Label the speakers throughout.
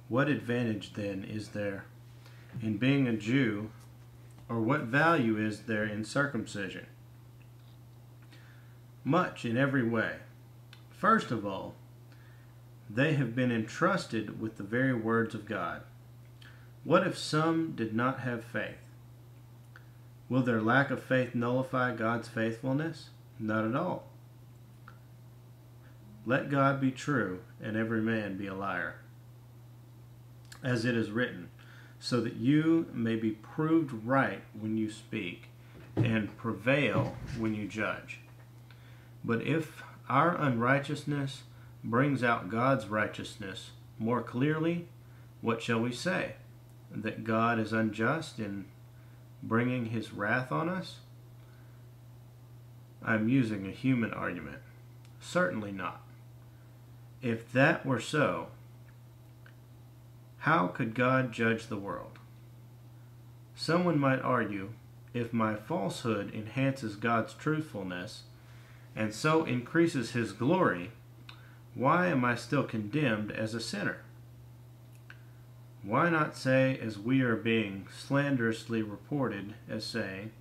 Speaker 1: What advantage, then, is there in being a Jew, or what value is there in circumcision? Much in every way. First of all, they have been entrusted with the very words of God. What if some did not have faith? Will their lack of faith nullify God's faithfulness? Not at all. Let God be true, and every man be a liar. As it is written, so that you may be proved right when you speak, and prevail when you judge. But if our unrighteousness brings out God's righteousness more clearly, what shall we say? That God is unjust in bringing his wrath on us? I am using a human argument. Certainly not. If that were so, how could God judge the world? Someone might argue, if my falsehood enhances God's truthfulness, and so increases his glory, why am I still condemned as a sinner? Why not say, as we are being slanderously reported as saying,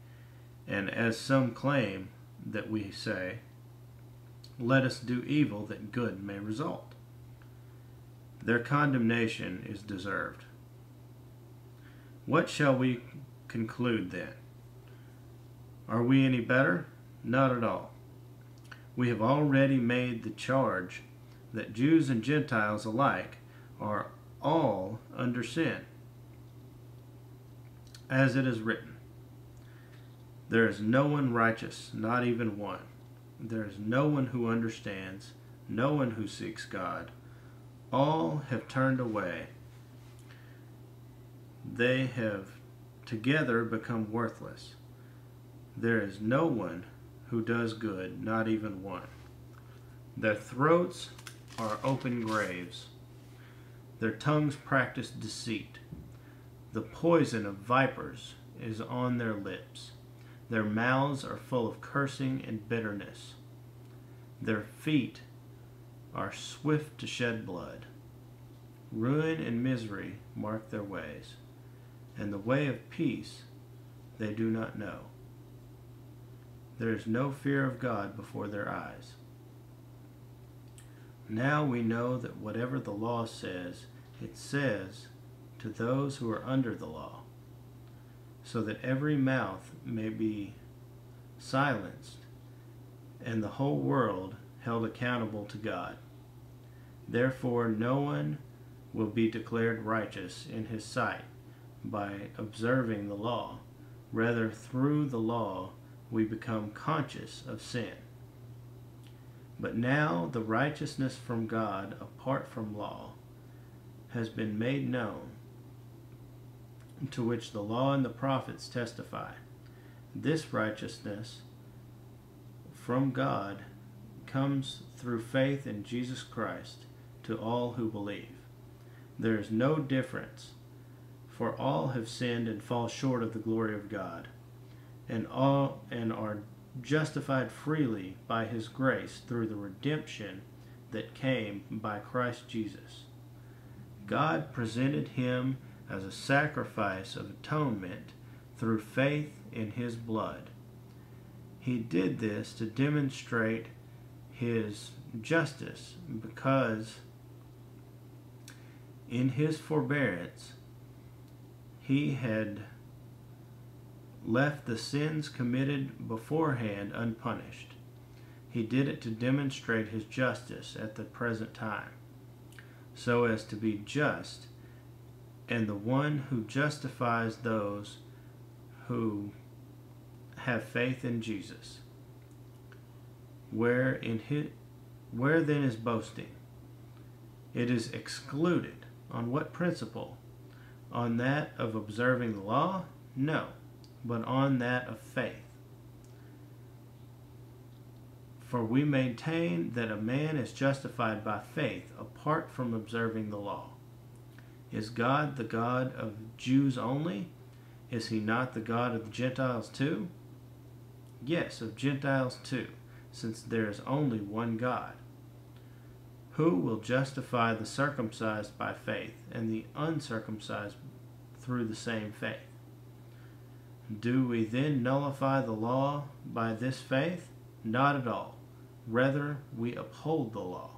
Speaker 1: and as some claim that we say, let us do evil that good may result? Their condemnation is deserved. What shall we conclude then? Are we any better? Not at all. We have already made the charge that Jews and Gentiles alike are all under sin. As it is written, there is no one righteous, not even one. There is no one who understands, no one who seeks God. All have turned away. They have together become worthless. There is no one who does good, not even one. Their throats are open graves. Their tongues practice deceit. The poison of vipers is on their lips. Their mouths are full of cursing and bitterness. Their feet are swift to shed blood. Ruin and misery mark their ways, and the way of peace they do not know. There is no fear of God before their eyes. Now we know that whatever the law says, it says to those who are under the law, so that every mouth may be silenced, and the whole world held accountable to God. Therefore no one will be declared righteous in his sight by observing the law. Rather, through the law we become conscious of sin. But now the righteousness from God apart from law has been made known, to which the law and the prophets testify. This righteousness from God comes through faith in Jesus Christ to all who believe. There is no difference, for all have sinned and fall short of the glory of God, and are justified freely by his grace through the redemption that came by Christ Jesus. God presented him as a sacrifice of atonement through faith in his blood. He did this to demonstrate his justice, because in his forbearance he had left the sins committed beforehand unpunished. He did it to demonstrate his justice at the present time, so as to be just, and the one who justifies those who have faith in Jesus. Where then is boasting? It is excluded. On what principle? On that of observing the law? No, but on that of faith. For we maintain that a man is justified by faith apart from observing the law. Is God the God of Jews only? Is he not the God of the Gentiles too? Yes, of Gentiles too, since there is only one God. Who will justify the circumcised by faith, and the uncircumcised through the same faith? Do we then nullify the law by this faith? Not at all. Rather, we uphold the law.